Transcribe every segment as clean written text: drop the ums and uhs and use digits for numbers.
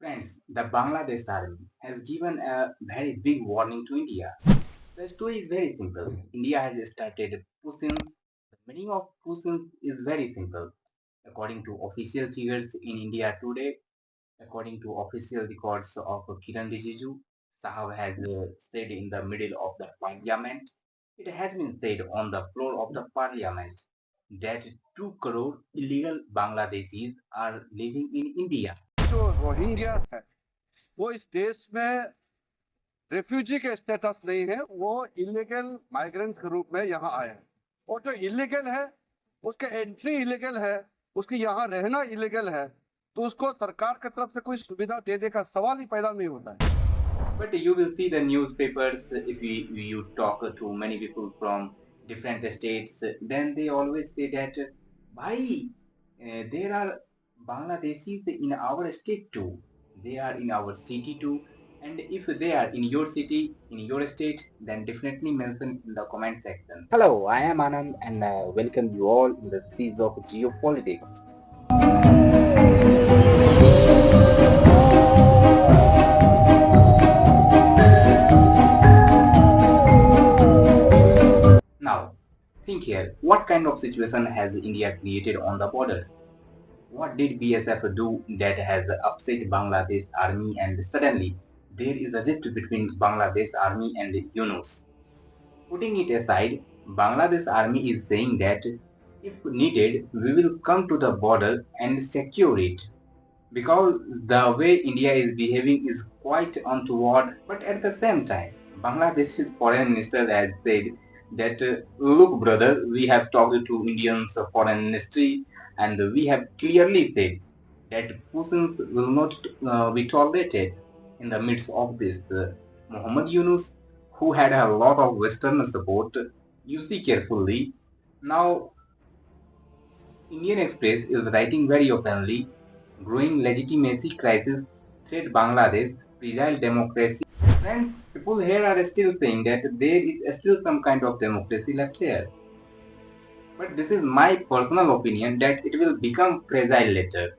Friends, the Bangladesh army has given a very big warning to India. The story is very simple. India has started pushing. The meaning of pushing is very simple. According to official figures in India today, according to official records of Kiran Rijiju, Sahab has said in the middle of the parliament, it has been said on the floor of the parliament that 2 crore illegal Bangladeshis are living in India. जो Rohingya है वो इस देश में refugee के status नहीं है, वो इलीगल माइग्रेंट्स के रूप में यहाँ आए हैं। और जो इलीगल है उसके एंट्री इलीगल है, उसकी यहाँ रहना इलीगल है, तो उसको सरकार की तरफ से कोई सुविधा देने का सवाल ही पैदा नहीं होता है। But you will see the newspapers if you talk to many people from different states, then they always say that, Bhai, there are Bangladeshis in our state too. They are in our city too. And if they are in your city, in your state, then definitely mention in the comment section. Hello, I am Anand and welcome you all in the series of geopolitics. Now, think here, what kind of situation has India created on the borders? What did BSF do that has upset Bangladesh army and suddenly there is a rift between Bangladesh army and Yunus? Putting it aside, Bangladesh army is saying that if needed, we will come to the border and secure it. Because the way India is behaving is quite untoward, but at the same time, Bangladesh's foreign minister has said that, look, brother, we have talked to Indians foreign ministry and we have clearly said that Putin's will not be tolerated. In the midst of this, Muhammad Yunus, who had a lot of Western support, you see carefully. Now, Indian Express is writing very openly, growing legitimacy crisis threat Bangladesh, fragile democracy. Friends, people here are still saying that there is still some kind of democracy left here. But this is my personal opinion that it will become fragile later.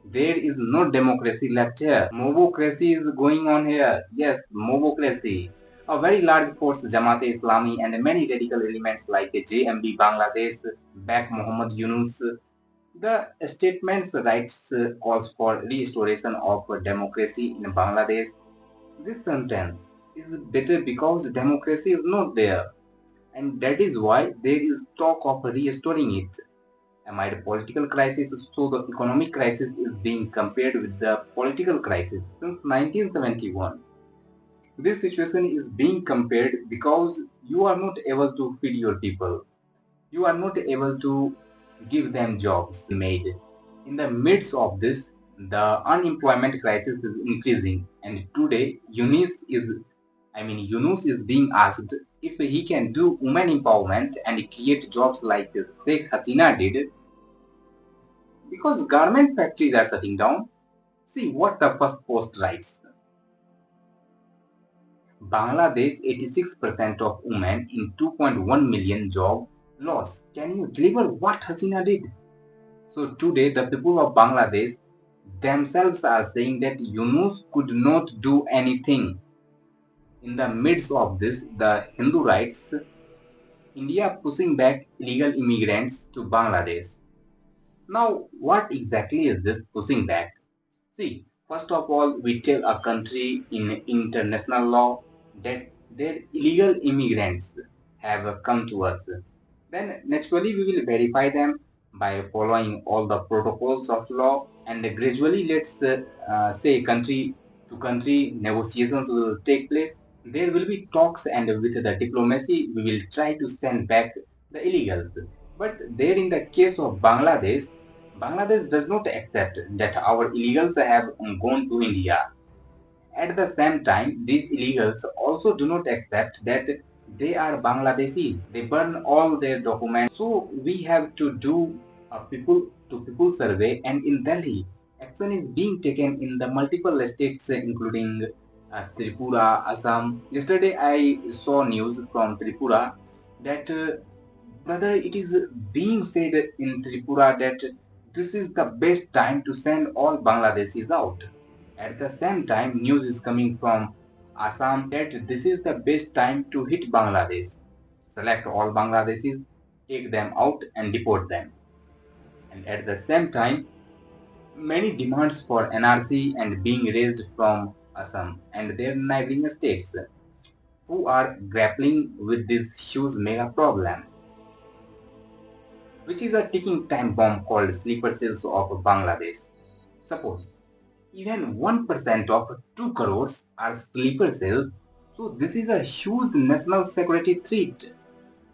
There is no democracy left here. Mobocracy is going on here. Yes, mobocracy. A very large force, Jamaat-e-Islami, and many radical elements like JMB Bangladesh, back Muhammad Yunus. The statement's rights calls for restoration of democracy in Bangladesh. This sentence is better because democracy is not there, and that is why there is talk of restoring it. Amid political crisis, so the economic crisis is being compared with the political crisis since 1971. This situation is being compared because you are not able to feed your people. You are not able to give them jobs made. In the midst of this, the unemployment crisis is increasing, and today Yunus is being asked if he can do women empowerment and create jobs like Sheikh Hasina did, because garment factories are shutting down. See what the first post writes. Bangladesh 86% of women in 2.1 million job loss. Can you deliver what Hasina did? So today the people of Bangladesh themselves are saying that Yunus could not do anything. In the midst of this, the Hindu rights, India pushing back illegal immigrants to Bangladesh. Now, what exactly is this pushing back? See, first of all, we tell a country in international law that their illegal immigrants have come to us. Then naturally we will verify them by following all the protocols of law, and gradually let's say country to country negotiations will take place. There will be talks, and with the diplomacy we will try to send back the illegals. But there in the case of Bangladesh, Bangladesh does not accept that our illegals have gone to India. At the same time, these illegals also do not accept that they are Bangladeshi. They burn all their documents. So we have to do a people to people survey, and in Delhi, action is being taken in the multiple states including Tripura, Assam. Yesterday I saw news from Tripura that, brother, it is being said in Tripura that this is the best time to send all Bangladeshis out. At the same time, news is coming from Assam that this is the best time to hit Bangladesh. Select all Bangladeshis, take them out and deport them. And at the same time, many demands for NRC and being raised from Assam and their neighboring states who are grappling with this huge mega problem, which is a ticking time bomb called sleeper cells of Bangladesh. Suppose even 1% of 2 crores are sleeper cells, so this is a huge national security threat.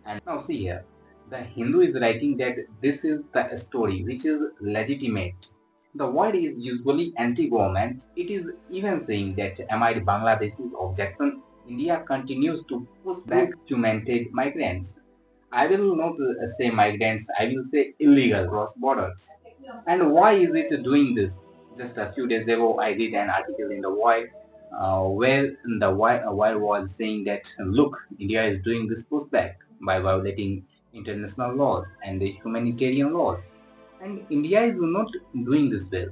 And now see here, the Hindu is writing that this is the story which is legitimate. The word is usually anti-government. It is even saying that amid Bangladesh's objection, India continues to push back documented migrants. I will not say migrants, I will say illegal cross borders. And why is it doing this? Just a few days ago, I read an article in the Wired where the Wired was saying that look, India is doing this pushback by violating international laws and the humanitarian laws, and India is not doing this well.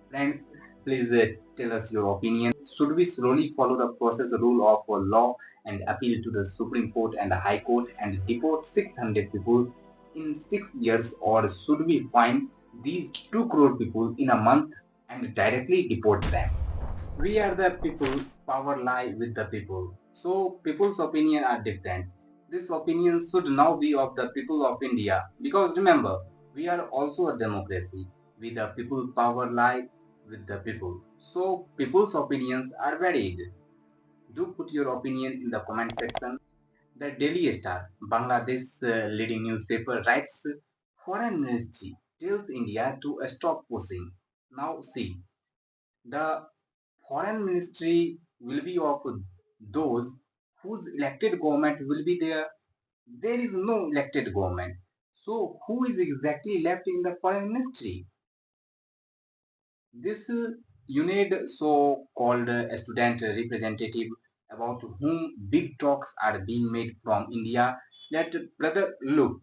Friends, please tell us your opinion. Should we slowly follow the process rule of law and appeal to the Supreme Court and the High Court and deport 600 people in 6 years, or should we find these 2 crore people in a month and directly deport them? We are the people, power lie with the people. So people's opinion are different. This opinion should now be of the people of India, because remember, we are also a democracy. We the people, power lie with the people. So people's opinions are varied. Do put your opinion in the comment section. The Daily Star, Bangladesh leading newspaper, writes Foreign Ministry tells India to stop pushing. Now see, the foreign ministry will be of those whose elected government will be there. There is no elected government. So who is exactly left in the foreign ministry? This you need so-called student representative about whom big talks are being made from India. That brother, look,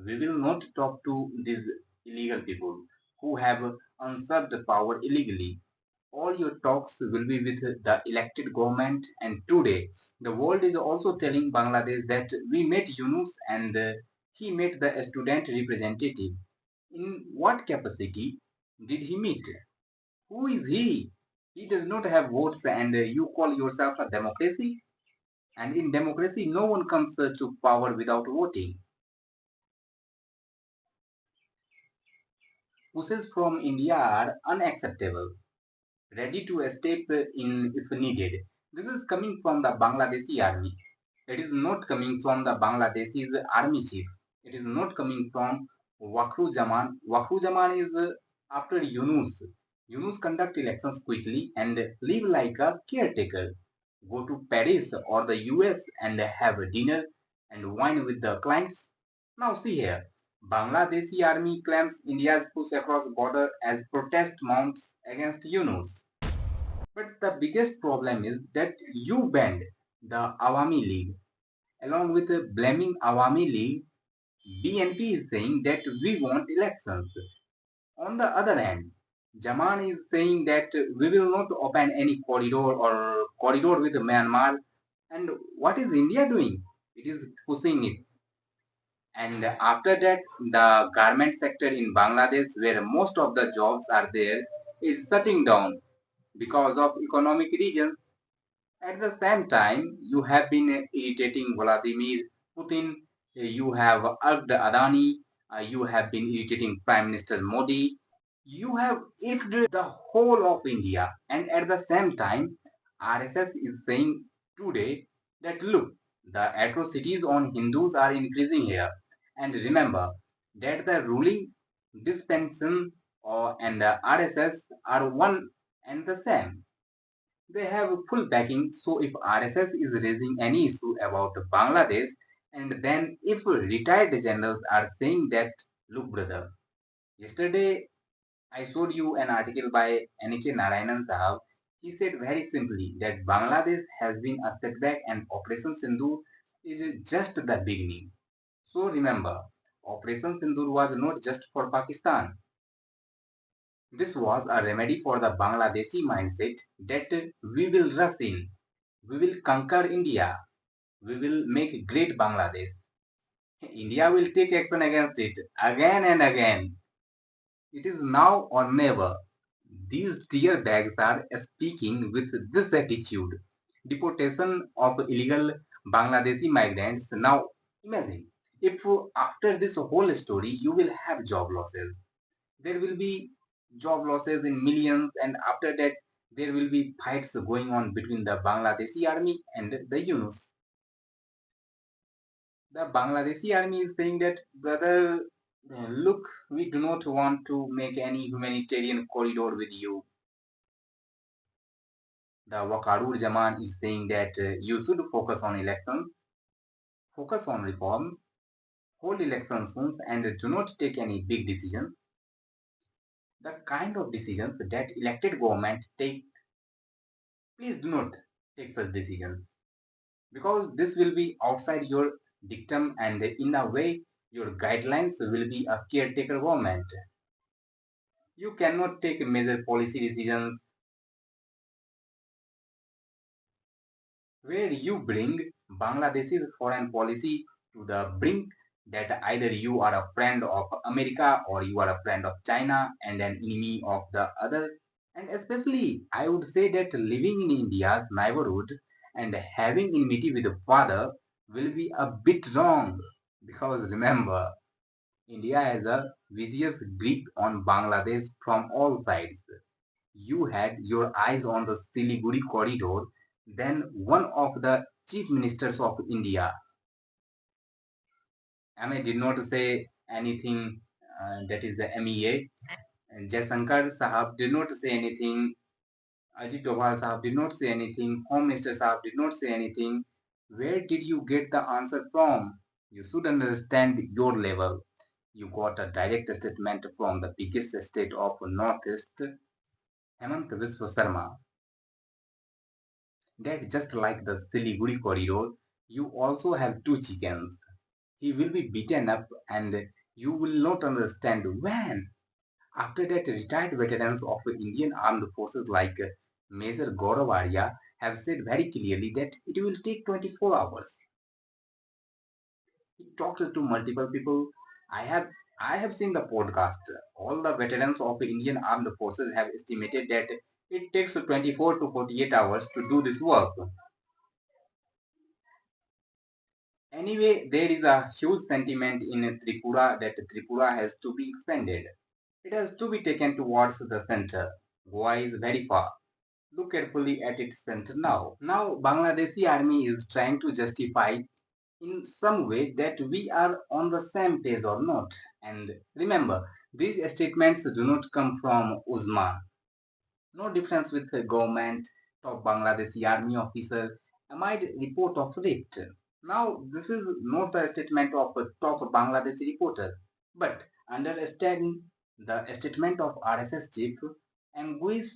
we will not talk to these illegal people who have usurped power illegally. All your talks will be with the elected government. And today, the world is also telling Bangladesh that we met Yunus and he met the student representative. In what capacity did he meet? Who is he? He does not have votes, and you call yourself a democracy? And in democracy, no one comes to power without voting. Pushes from India are unacceptable, ready to step in if needed. This is coming from the Bangladeshi army. It is not coming from the Bangladeshi army chief. It is not coming from Wakru Jaman. Wakru Jaman is after Yunus. Yunus conduct elections quickly and live like a caretaker. Go to Paris or the US and have a dinner and wine with the clients. Now see here. Bangladeshi army claims India's push across border as protest mounts against Yunus. But the biggest problem is that you banned the Awami League. Along with blaming Awami League, BNP is saying that we want elections. On the other hand, Jaman is saying that we will not open any corridor with Myanmar. And what is India doing? It is pushing it. And after that, the garment sector in Bangladesh, where most of the jobs are there, is shutting down because of economic reasons. At the same time, you have been irritating Vladimir Putin, you have urged Adani, you have been irritating Prime Minister Modi, you have irked the whole of India. And at the same time, RSS is saying today that look, the atrocities on Hindus are increasing here. And remember that the ruling dispensation and the RSS are one and the same. They have full backing. So if RSS is raising any issue about Bangladesh, and then if retired generals are saying that, look, brother, yesterday I showed you an article by N.K. Narayanan Sahab. He said very simply that Bangladesh has been a setback and Operation Sindoor is just the beginning. So remember, Operation Sindoor was not just for Pakistan. This was a remedy for the Bangladeshi mindset that we will rush in, we will conquer India, we will make great Bangladesh. India will take action against it again and again. It is now or never. These tear bags are speaking with this attitude. Deportation of illegal Bangladeshi migrants. Now imagine if after this whole story you will have job losses. There will be job losses in millions, and after that there will be fights going on between the Bangladeshi army and the Yunus. The Bangladeshi army is saying that, brother, look, we do not want to make any humanitarian corridor with you. The Wakarur Jaman is saying that you should focus on elections, focus on reforms, hold elections soon, and do not take any big decisions. The kind of decisions that elected government take, please do not take such decisions, because this will be outside your dictum, and in a way your guidelines will be a caretaker government. You cannot take major policy decisions where you bring Bangladesh's foreign policy to the brink that either you are a friend of America or you are a friend of China and an enemy of the other. And especially, I would say that living in India's neighborhood and having enmity with the father will be a bit wrong. Because remember, India has a vicious grip on Bangladesh from all sides. You had your eyes on the Siliguri corridor, then one of the chief ministers of India, MA did not say anything, that is the MEA, and Jaisankar Sahab did not say anything, Ajit Doval Sahab did not say anything, Home Minister Sahab did not say anything. Where did you get the answer from? You should understand your level. You got a direct statement from the biggest state of Northeast, Hemant Viswa Sarma, that just like the Siliguri corridor, you also have two chickens. He will be beaten up and you will not understand when. After that, retired veterans of Indian armed forces like Major Gaurav Arya have said very clearly that it will take 24 hours. He talked to multiple people. I have I have seen the podcast. All the veterans of Indian armed forces have estimated that it takes 24 to 48 hours to do this work. Anyway, there is a huge sentiment in Tripura that Tripura has to be expanded. It has to be taken towards the center. Goa is very far. Look carefully at its center now. Now, Bangladeshi army is trying to justify in some way that we are on the same page or not. And remember, these statements do not come from Uzma. No difference with the government, top Bangladeshi army officer might report of it. Now, this is not the statement of a top Bangladeshi reporter, but understand the statement of RSS chief anguish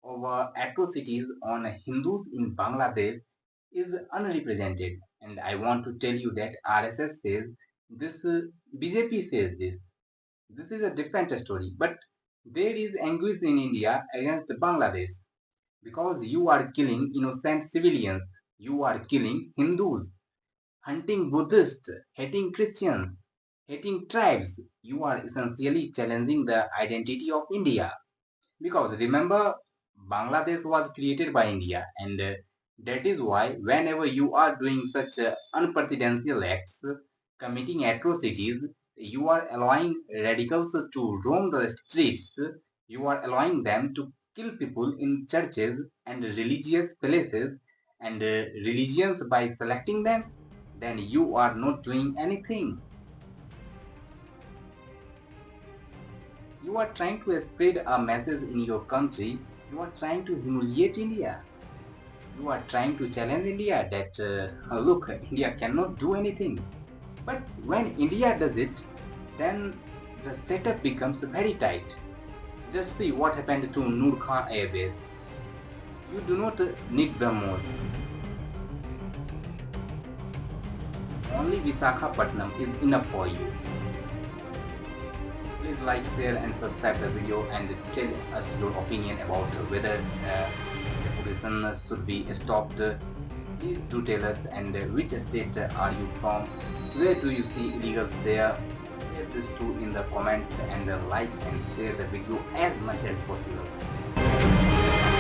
over atrocities on Hindus in Bangladesh is unrepresented. And I want to tell you that RSS says this, BJP says this. This is a different story, but there is anguish in India against Bangladesh because you are killing innocent civilians, you are killing Hindus, hunting Buddhists, hating Christians, hating tribes. You are essentially challenging the identity of India. Because remember, Bangladesh was created by India, and that is why whenever you are doing such unprecedented acts, committing atrocities, you are allowing radicals to roam the streets, you are allowing them to kill people in churches and religious places and religions by selecting them, then you are not doing anything. You are trying to spread a message in your country. You are trying to humiliate India. You are trying to challenge India that, look, India cannot do anything. But when India does it, then the setup becomes very tight. Just see what happened to Noor Khan Air Base. You do not need BrahMos. Only Visakhapatnam is enough for you. Please like, share and subscribe the video and tell us your opinion about whether deportation should be stopped. Please do tell us, and which state are you from? Where do you see illegals there? Share this too in the comments, and like and share the video as much as possible.